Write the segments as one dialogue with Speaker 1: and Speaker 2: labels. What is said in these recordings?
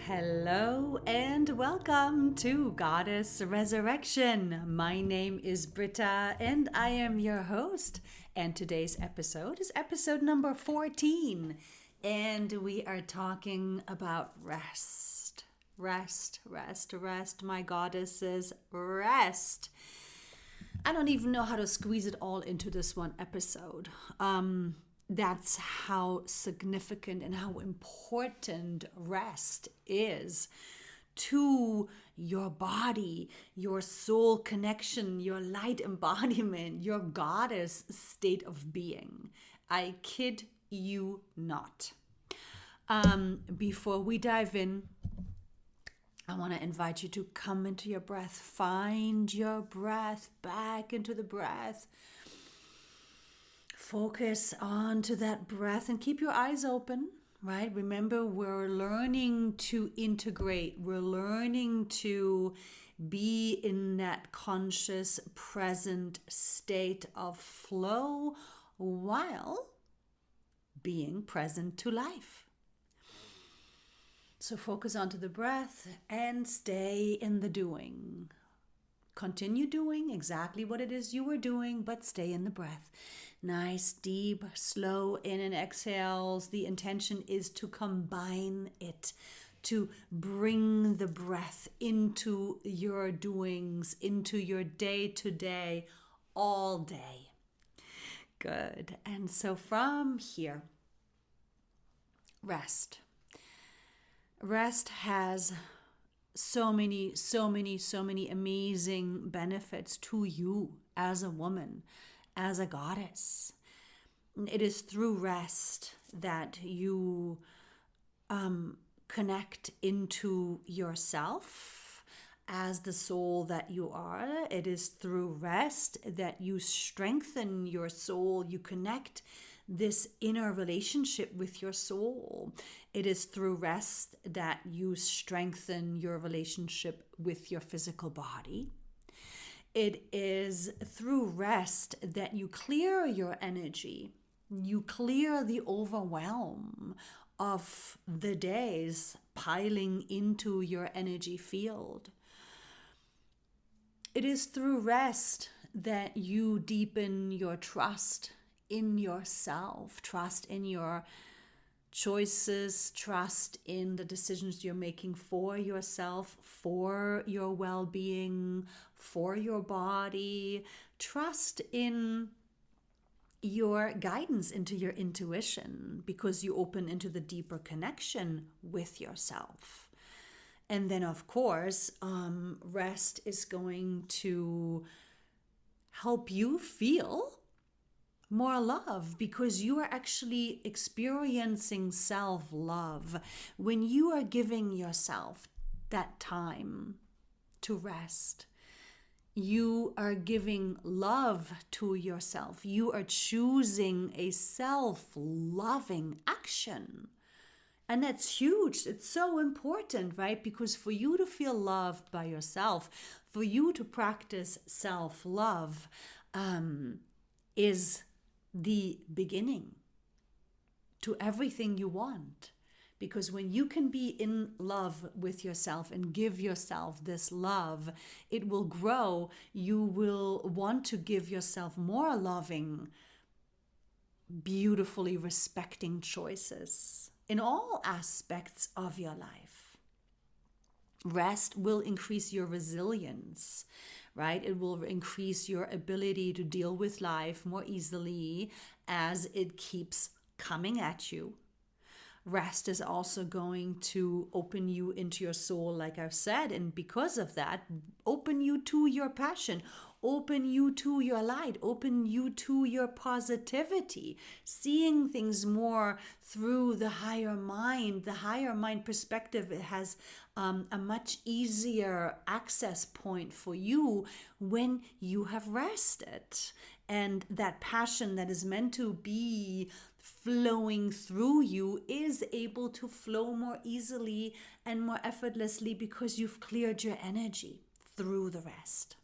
Speaker 1: Hello and welcome to Goddess Resurrection. My name is Britta and I am your host. And today's episode is episode number 14. And we are talking about rest. Rest, my goddesses, rest. I don't even know how to squeeze it all into this one episode. That's how significant and how important rest is to your body, your soul connection, your light embodiment, your goddess state of being. I kid you not. Before we dive in, I want to invite you to come into your breath. Find your breath, back into the breath. Focus onto that breath and keep your eyes open, right? Remember, we're learning to integrate. We're learning to be in that conscious, present state of flow while being present to life. So focus onto the breath and stay in the doing. Continue doing exactly what it is you were doing, but stay in the breath. Nice, deep, slow in and exhales. The intention is to combine it, to bring the breath into your doings, into your day-to-day, all day. Good. And so from here, rest. Rest has so many amazing benefits to you as a woman, as a goddess. It is through rest that you connect into yourself as the soul that you are. It is through rest that you strengthen your soul. You connect this inner relationship with your soul. It is through rest that you strengthen your relationship with your physical body. It is through rest that you clear your energy. You clear the overwhelm of the days piling into your energy field. It is through rest that you deepen your trust in yourself, trust in your choices, trust in the decisions you're making for yourself, for your well-being, for your body. Trust in your guidance, into your intuition, because you open into the deeper connection with yourself. And then, of course, rest is going to help you feel more love, because you are actually experiencing self-love. When you are giving yourself that time to rest, you are giving love to yourself. You are choosing a self-loving action. And that's huge. It's so important, right? Because for you to feel loved by yourself, for you to practice self-love, is the beginning to everything you want. Because when you can be in love with yourself and give yourself this love, it will grow. You will want to give yourself more loving, beautifully respecting choices in all aspects of your life. Rest will increase your resilience, right? It will increase your ability to deal with life more easily as it keeps coming at you. Rest is also going to open you into your soul, like I've said, and because of that, open you to your passion, open you to your light, open you to your positivity, seeing things more through the higher mind. The higher mind perspective, it has a much easier access point for you when you have rested. And that passion that is meant to be flowing through you is able to flow more easily and more effortlessly because you've cleared your energy through the rest.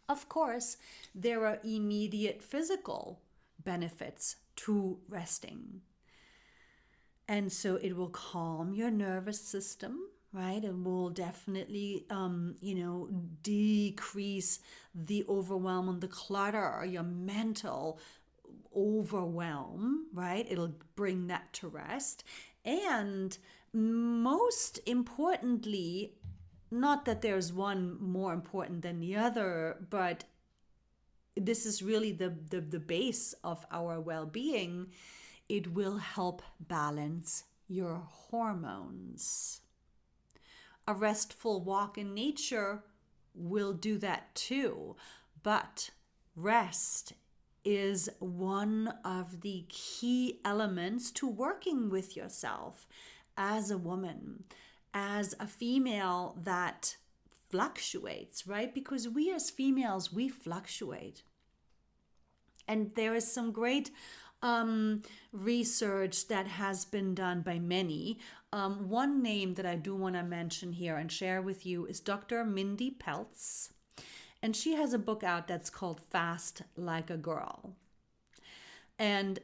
Speaker 1: Of course, there are immediate physical benefits to resting. And so it will calm your nervous system, right? It will definitely, decrease the overwhelm and the clutter, your mental overwhelm, right? It'll bring that to rest. And most importantly, not that there's one more important than the other, but this is really the base of our well-being. It will help balance your hormones. A restful walk in nature will do that too, but rest is one of the key elements to working with yourself as a woman, as a female that fluctuates, right? Because we as females, we fluctuate. And there is some great research that has been done by many. One name that I do want to mention here and share with you is Dr. Mindy Pelz. And she has a book out that's called Fast Like a Girl. And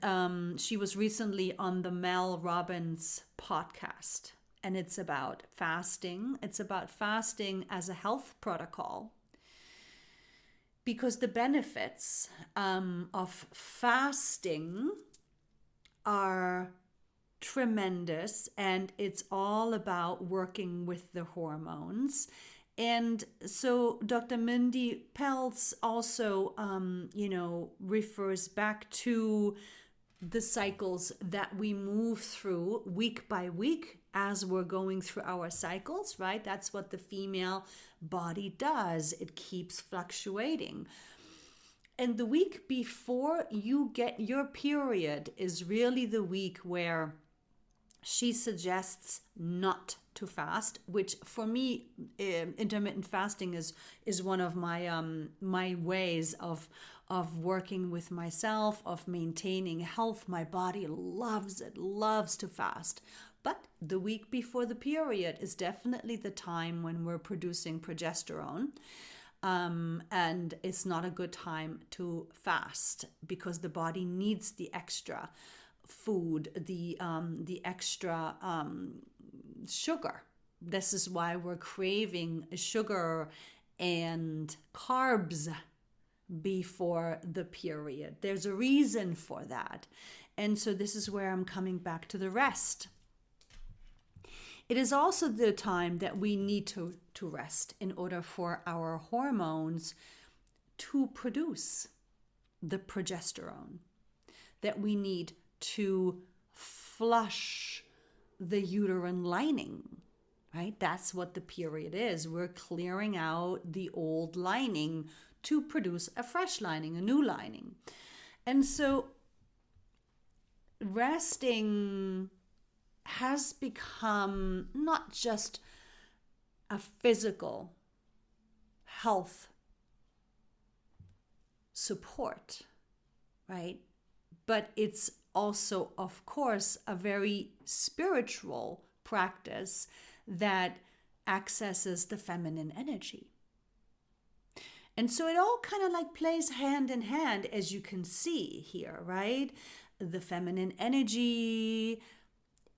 Speaker 1: she was recently on the Mel Robbins podcast. And it's about fasting. It's about fasting as a health protocol. Because the benefits of fasting are tremendous, and it's all about working with the hormones. And so Dr. Mindy Pelz also, refers back to the cycles that we move through week by week as we're going through our cycles, right? That's what the female body does. It keeps fluctuating. And the week before you get your period is really the week where she suggests not to fast, which for me, intermittent fasting is one of my ways of working with myself, of maintaining health. My body loves it, loves to fast. But the week before the period is definitely the time when we're producing progesterone. And it's not a good time to fast because the body needs the extra food, the extra sugar. This is why we're craving sugar and carbs before the period. There's a reason for that. And so this is where I'm coming back to the rest. It is also the time that we need to rest in order for our hormones to produce the progesterone that we need to flush the uterine lining, right? That's what the period is. We're clearing out the old lining to produce a fresh lining, a new lining. And so resting has become not just a physical health support, right? But it's also, of course, a very spiritual practice that accesses the feminine energy. And so it all kind of like plays hand in hand, as you can see here, right? The feminine energy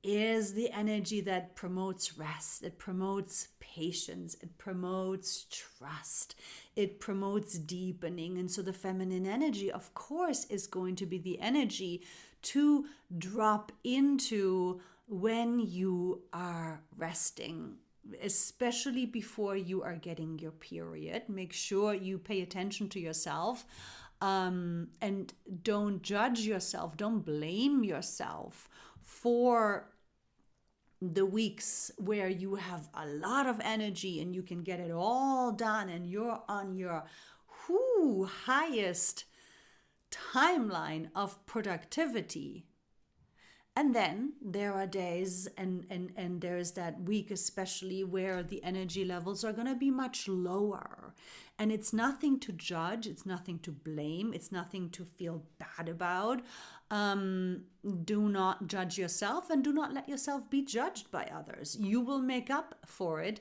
Speaker 1: is the energy that promotes rest. It promotes patience. It promotes trust. It promotes deepening. And so the feminine energy, of course, is going to be the energy to drop into when you are resting, especially before you are getting your period. Make sure you pay attention to yourself, and don't judge yourself. Don't blame yourself for the weeks where you have a lot of energy and you can get it all done and you're on your highest timeline of productivity. And then there are days and there's that week especially where the energy levels are going to be much lower. And it's nothing to judge. It's nothing to blame. It's nothing to feel bad about. Do not judge yourself and do not let yourself be judged by others. You will make up for it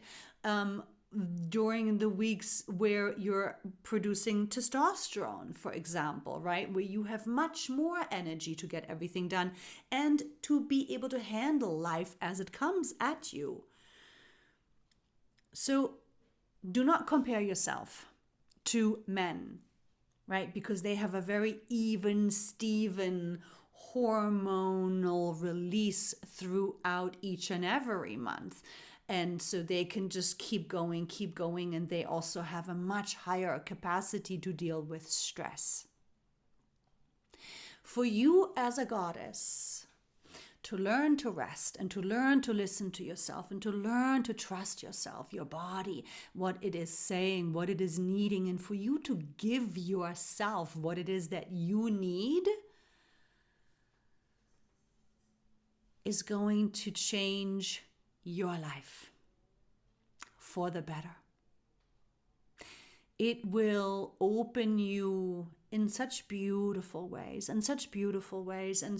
Speaker 1: during the weeks where you're producing testosterone, for example, right? Where you have much more energy to get everything done and to be able to handle life as it comes at you. So do not compare yourself to men, right? Because they have a very even Steven hormonal release throughout each and every month. And so they can just keep going, and they also have a much higher capacity to deal with stress. For you as a goddess, to learn to rest and to learn to listen to yourself and to learn to trust yourself, your body, what it is saying, what it is needing, and for you to give yourself what it is that you need is going to change your life for the better. It will open you in such beautiful ways. And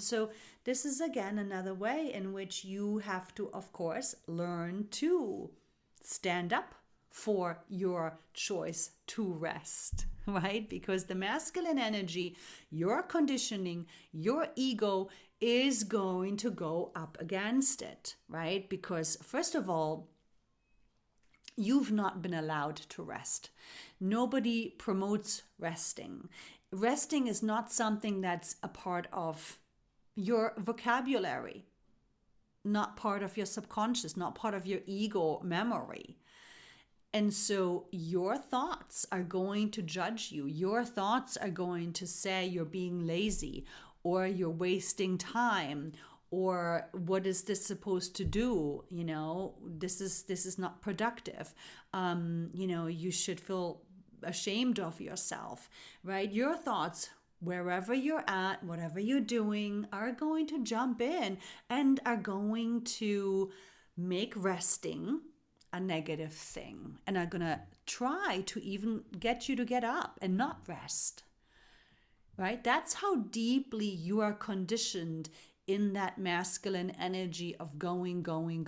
Speaker 1: so this is again another way in which you have to, of course, learn to stand up for your choice to rest, right? Because the masculine energy, your conditioning, your ego is going to go up against it, right? Because first of all, you've not been allowed to rest. Nobody promotes resting. Resting is not something that's a part of your vocabulary, not part of your subconscious, not part of your ego memory. And so your thoughts are going to judge you. Your thoughts are going to say you're being lazy, or you're wasting time, or what is this supposed to do? You know, this is not productive. You should feel ashamed of yourself, right? Your thoughts, wherever you're at, whatever you're doing, are going to jump in and are going to make resting a negative thing, and are going to try to even get you to get up and not rest, right? That's how deeply you are conditioned in that masculine energy of going, doing,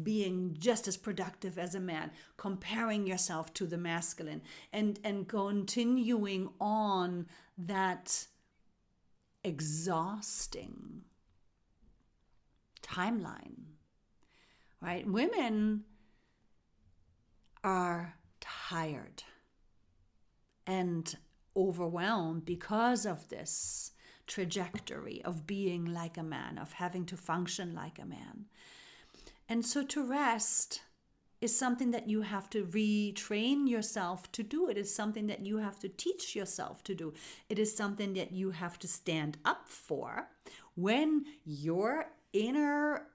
Speaker 1: being just as productive as a man, comparing yourself to the masculine, and continuing on that exhausting timeline, right? Women are tired and overwhelmed because of this trajectory of being like a man, of having to function like a man. And so to rest is something that you have to retrain yourself to do. It is something that you have to teach yourself to do. It is something that you have to stand up for when your inner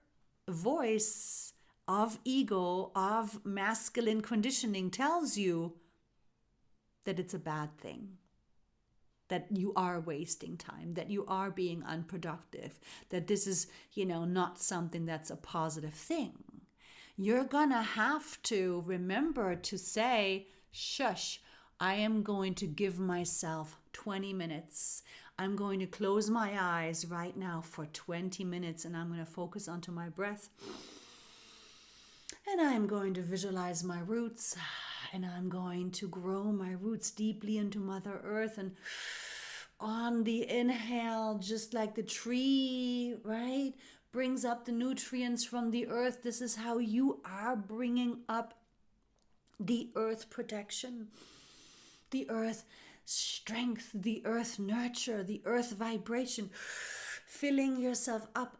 Speaker 1: voice of ego, of masculine conditioning tells you that it's a bad thing, that you are wasting time, that you are being unproductive, that this is, not something that's a positive thing. You're gonna have to remember to say, shush, I am going to give myself 20 minutes. I'm going to close my eyes right now for 20 minutes, and I'm going to focus onto my breath. And I'm going to visualize my roots, and I'm going to grow my roots deeply into Mother Earth. And on the inhale, just like the tree, right, brings up the nutrients from the earth, this is how you are bringing up the earth protection, the earth strength, the earth nurture, the earth vibration, filling yourself up,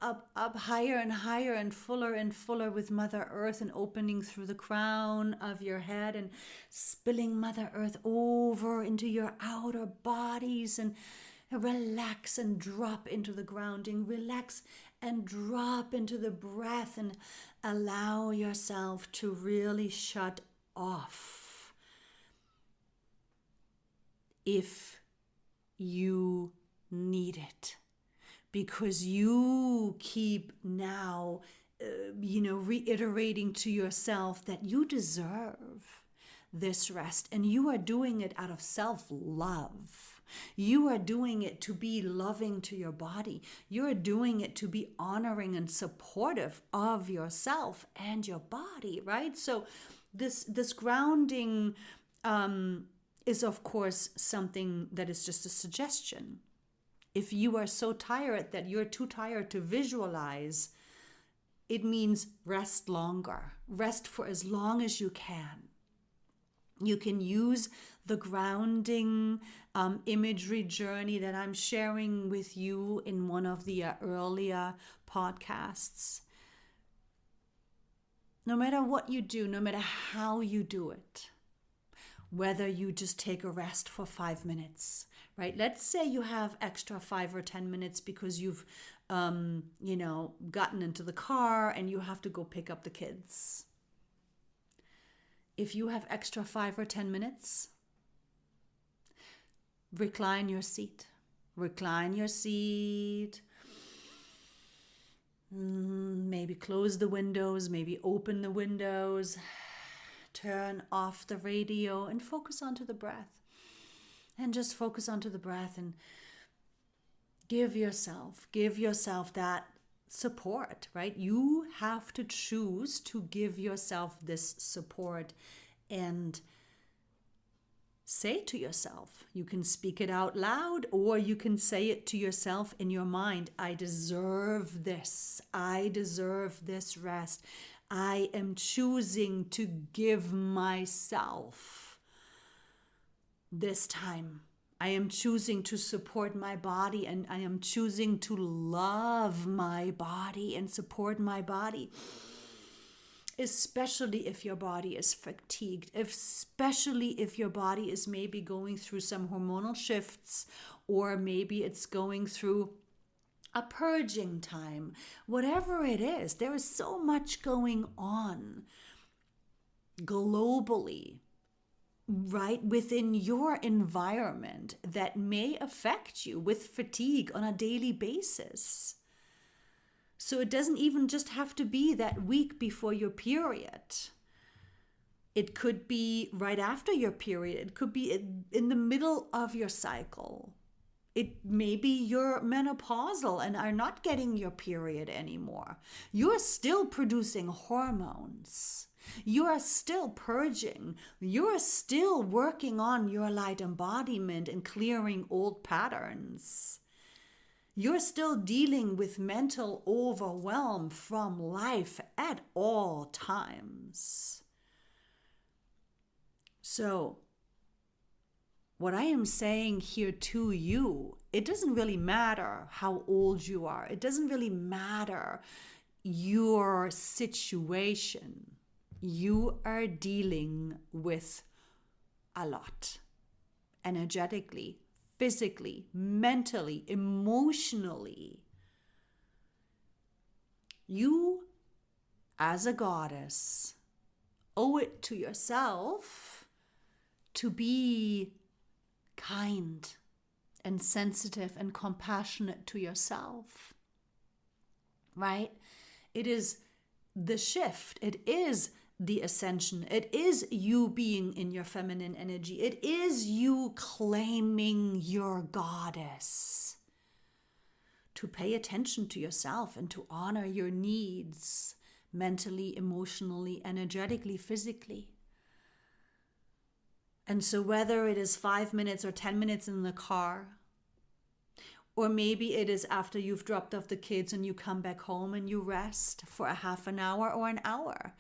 Speaker 1: higher and fuller with Mother Earth, and opening through the crown of your head and spilling Mother Earth over into your outer bodies, and relax and drop into the grounding, relax and drop into the breath, and allow yourself to really shut off. If you need it, because you keep now, reiterating to yourself that you deserve this rest, and you are doing it out of self-love. You are doing it to be loving to your body. You are doing it to be honoring and supportive of yourself and your body, right? So this grounding is, of course, something that is just a suggestion. If you are so tired that you're too tired to visualize, it means rest longer. Rest for as long as you can. You can use the grounding imagery journey that I'm sharing with you in one of the earlier podcasts. No matter what you do, no matter how you do it, whether you just take a rest for 5 minutes, right? Let's say you have extra 5 or 10 minutes because you've, gotten into the car and you have to go pick up the kids. If you have extra 5 or 10 minutes, recline your seat. Recline your seat. Maybe close the windows, maybe open the windows. Turn off the radio and focus onto the breath. And just focus onto the breath and give yourself that support, right? You have to choose to give yourself this support and say to yourself. You can speak it out loud or you can say it to yourself in your mind. I deserve this. I deserve this rest. I am choosing to give myself this time. I am choosing to support my body and I am choosing to love my body and support my body. Especially if your body is fatigued, especially if your body is maybe going through some hormonal shifts, or maybe it's going through a purging time. Whatever it is, there is so much going on globally, right, within your environment that may affect you with fatigue on a daily basis. So it doesn't even just have to be that week before your period. It could be right after your period. It could be in the middle of your cycle. It may be you're menopausal and are not getting your period anymore. You're still producing hormones. You are still purging. You are still working on your light embodiment and clearing old patterns. You're still dealing with mental overwhelm from life at all times. So, what I am saying here to you, it doesn't really matter how old you are. It doesn't really matter your situation. You are dealing with a lot, energetically, physically, mentally, emotionally. You, as a goddess, owe it to yourself to be kind and sensitive and compassionate to yourself, right? It is the shift. It is the ascension. It is you being in your feminine energy. It is you claiming your goddess. To pay attention to yourself and to honor your needs mentally, emotionally, energetically, physically. And so whether it is 5 minutes or 10 minutes in the car, or maybe it is after you've dropped off the kids and you come back home and you rest for a half an hour or an hour.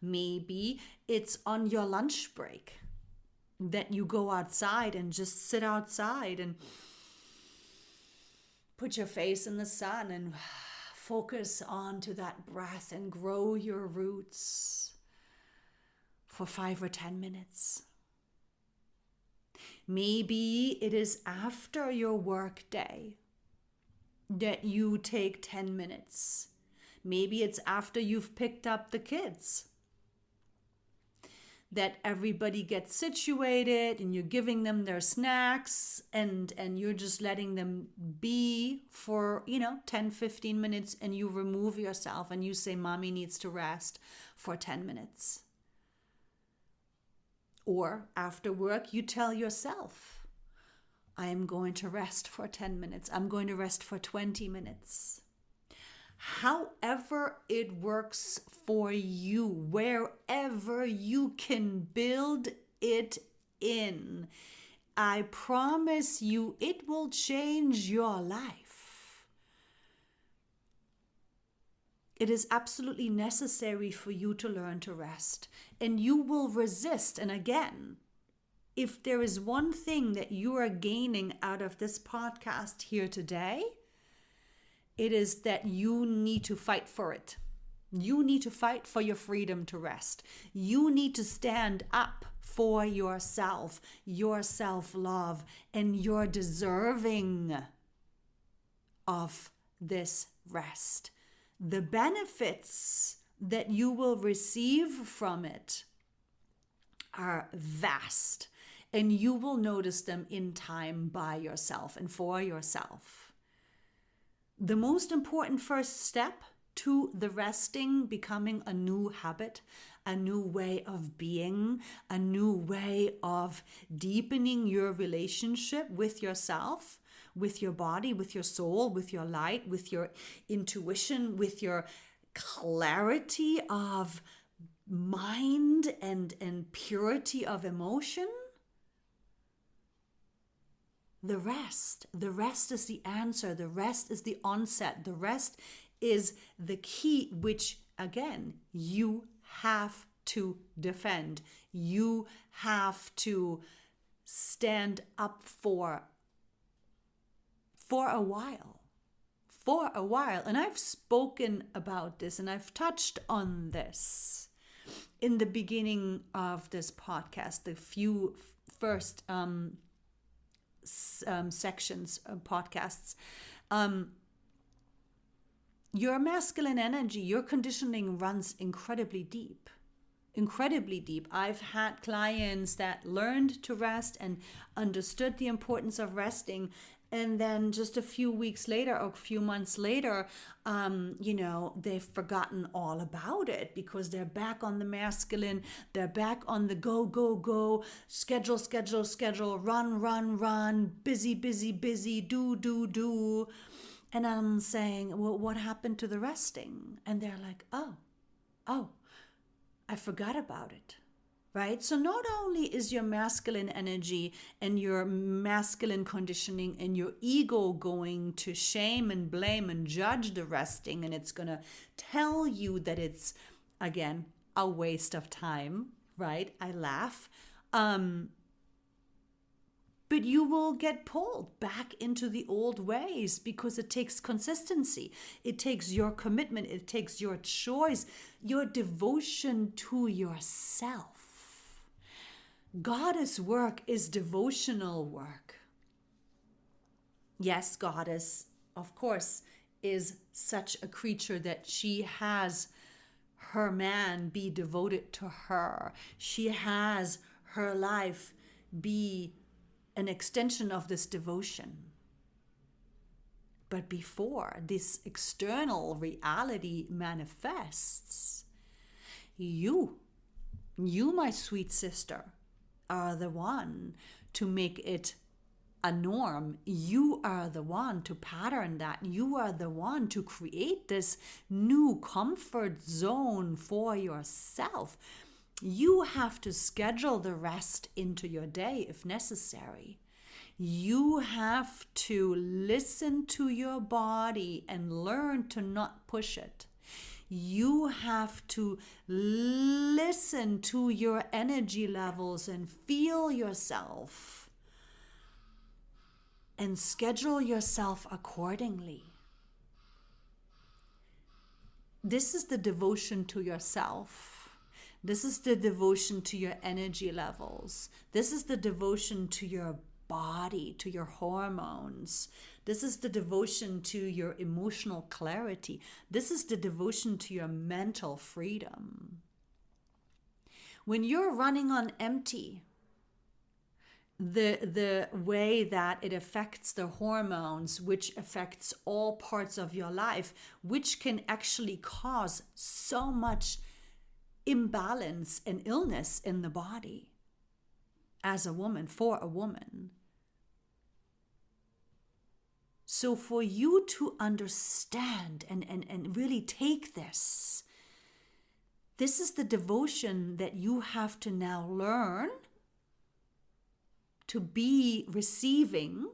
Speaker 1: Maybe it's on your lunch break that you go outside and just sit outside and put your face in the sun and focus onto that breath and grow your roots for 5 or 10 minutes. Maybe it is after your work day that you take 10 minutes. Maybe it's after you've picked up the kids that everybody gets situated and you're giving them their snacks and you're just letting them be for 10-15 minutes, and you remove yourself and you say mommy needs to rest for 10 minutes. Or after work you tell yourself, I am going to rest for 10 minutes. I'm going to rest for 20 minutes. However it works for you, wherever you can build it in, I promise you it will change your life. It is absolutely necessary for you to learn to rest, and you will resist. And again, if there is one thing that you are gaining out of this podcast here today, it is that you need to fight for it. You need to fight for your freedom to rest. You need to stand up for yourself, your self-love, and your deserving of this rest. The benefits that you will receive from it are vast, and you will notice them in time by yourself and for yourself. The most important first step to the resting becoming a new habit, a new way of being, a new way of deepening your relationship with yourself, with your body, with your soul, with your light, with your intuition, with your clarity of mind and purity of emotion. The rest is the answer. The rest is the onset. The rest is the key, which again, you have to defend. You have to stand up for a while. And I've spoken about this and I've touched on this in the beginning of this podcast, the few first sections of podcasts. Your masculine energy, your conditioning runs incredibly deep. I've had clients that learned to rest and understood the importance of resting, and then just a few weeks later or a few months later, they've forgotten all about it because they're back on the masculine, they're back on the go, schedule, run, busy, do. And I'm saying, well, what happened to the resting? And they're like, oh, I forgot about it. Right? So not only is your masculine energy and your masculine conditioning and your ego going to shame and blame and judge the resting, and it's going to tell you that it's, again, a waste of time, right? I laugh. But you will get pulled back into the old ways because it takes consistency. It takes your commitment. It takes your choice, your devotion to yourself. Goddess work is devotional work. Yes, Goddess, of course, is such a creature that she has her man be devoted to her. She has her life be an extension of this devotion. But before this external reality manifests, you, my sweet sister, are the one to make it a norm. You are the one to pattern that. You are the one to create this new comfort zone for yourself. You have to schedule the rest into your day if necessary. You have to listen to your body and learn to not push it. You have to listen to your energy levels and feel yourself and schedule yourself accordingly. This is the devotion to yourself. This is the devotion to your energy levels. This is the devotion to your body, to your hormones. This is the devotion to your emotional clarity. This is the devotion to your mental freedom. When you're running on empty, the way that it affects the hormones, which affects all parts of your life, which can actually cause so much imbalance and illness in the body as a woman, for a woman. So for you to understand and really take this, this is the devotion that you have to now learn to be receiving.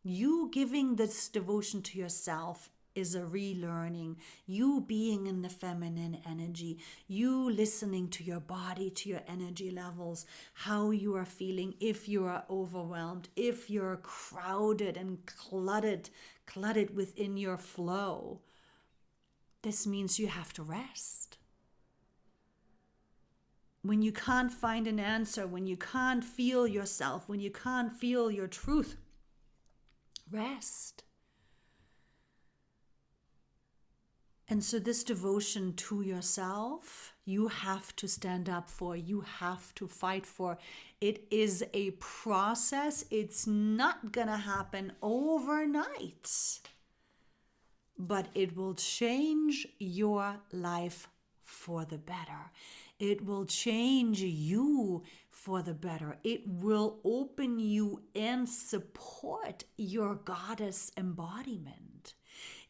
Speaker 1: You giving this devotion to yourself is a relearning. You being in the feminine energy, you listening to your body, to your energy levels, how you are feeling, if you are overwhelmed, if you're crowded and cluttered within your flow. This means you have to rest. When you can't find an answer, when you can't feel yourself, when you can't feel your truth, rest. And so this devotion to yourself, you have to stand up for, you have to fight for. It is a process. It's not going to happen overnight, but it will change your life for the better. It will change you for the better. It will open you and support your goddess embodiment.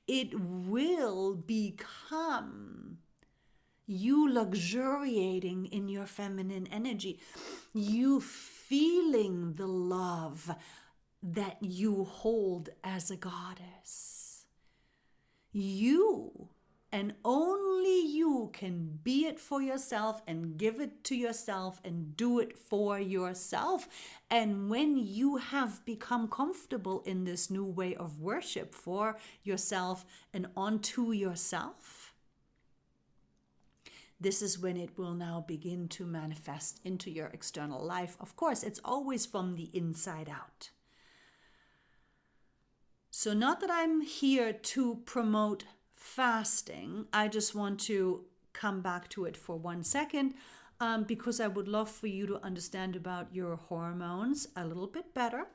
Speaker 1: It will become you luxuriating in your feminine energy, you feeling the love that you hold as a goddess. You and only you can be it for yourself and give it to yourself and do it for yourself. And when you have become comfortable in this new way of worship for yourself and onto yourself, this is when it will now begin to manifest into your external life. Of course, it's always from the inside out. So not that I'm here to promote fasting. I just want to come back to it for 1 second because I would love for you to understand about your hormones a little bit better.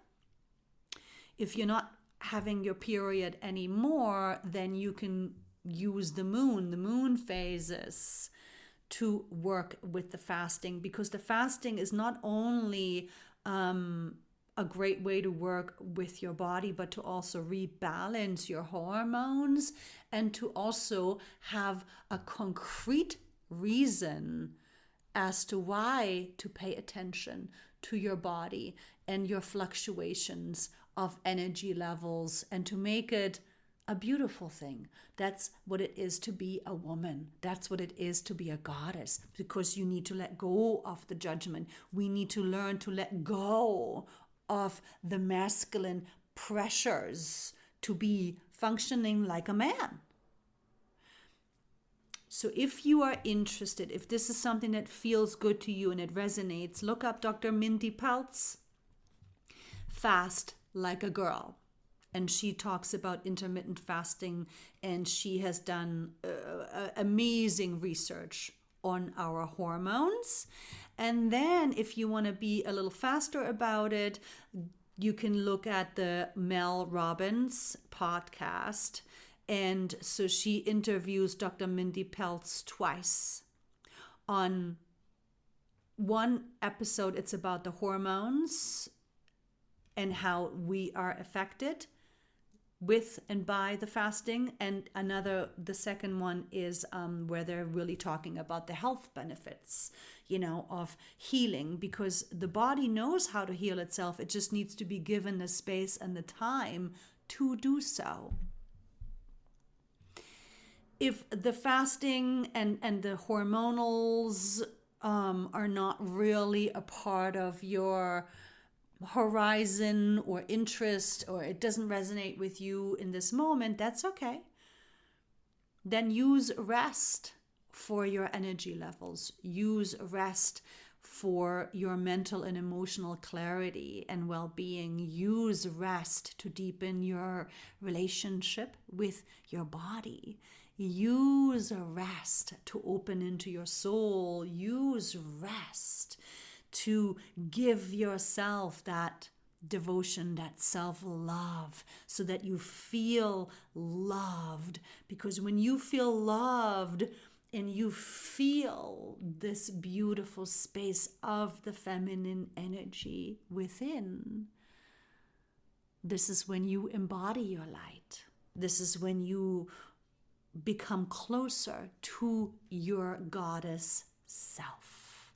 Speaker 1: If you're not having your period anymore, then you can use the moon phases to work with the fasting, because the fasting is not only a great way to work with your body, but to also rebalance your hormones and to also have a concrete reason as to why to pay attention to your body and your fluctuations of energy levels and to make it a beautiful thing. That's what it is to be a woman. That's what it is to be a goddess, because you need to let go of the judgment. We need to learn to let go of the masculine pressures to be functioning like a man. So if you are interested, if this is something that feels good to you and it resonates, look up Dr. Mindy Peltz, Fast Like a Girl. And she talks about intermittent fasting, and she has done amazing research on our hormones. And then if you want to be a little faster about it, you can look at the Mel Robbins podcast. And so she interviews Dr. Mindy Peltz twice. On one episode, it's about the hormones and how we are affected with and by the fasting, and the second one is where they're really talking about the health benefits, of healing, because the body knows how to heal itself. It just needs to be given the space and the time to do so. If the fasting and the hormonals are not really a part of your horizon or interest, or it doesn't resonate with you in this moment, that's okay. Then use rest for your energy levels. Use rest for your mental and emotional clarity and well-being. Use rest to deepen your relationship with your body. Use rest to open into your soul. Use rest to give yourself that devotion, that self-love, so that you feel loved. Because when you feel loved and you feel this beautiful space of the feminine energy within, This is when you embody your light. This is when you become closer to your goddess self.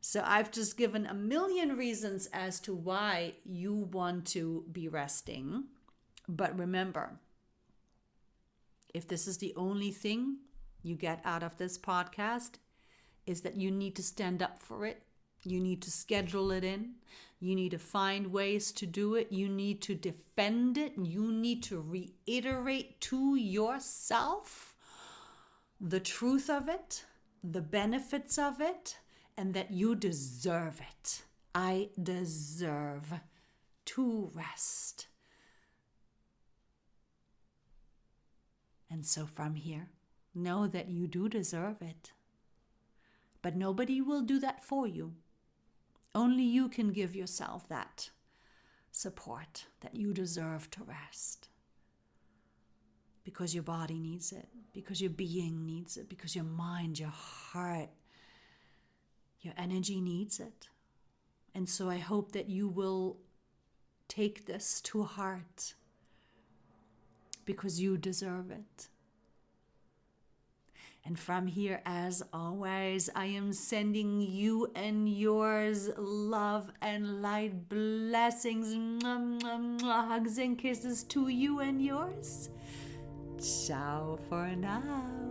Speaker 1: So I've just given a million reasons as to why you want to be resting. But remember, if this is the only thing you get out of this podcast, is that you need to stand up for it. You need to schedule it in. You need to find ways to do it. You need to defend it. You need to reiterate to yourself the truth of it, the benefits of it, and that you deserve it. I deserve to rest. And so from here, know that you do deserve it. But nobody will do that for you. Only you can give yourself that support that you deserve to rest. Because your body needs it, because your being needs it, because your mind, your heart, your energy needs it. And so I hope that you will take this to heart, because you deserve it. And from here, as always, I am sending you and yours love and light, blessings, hugs and kisses to you and yours. Ciao for now.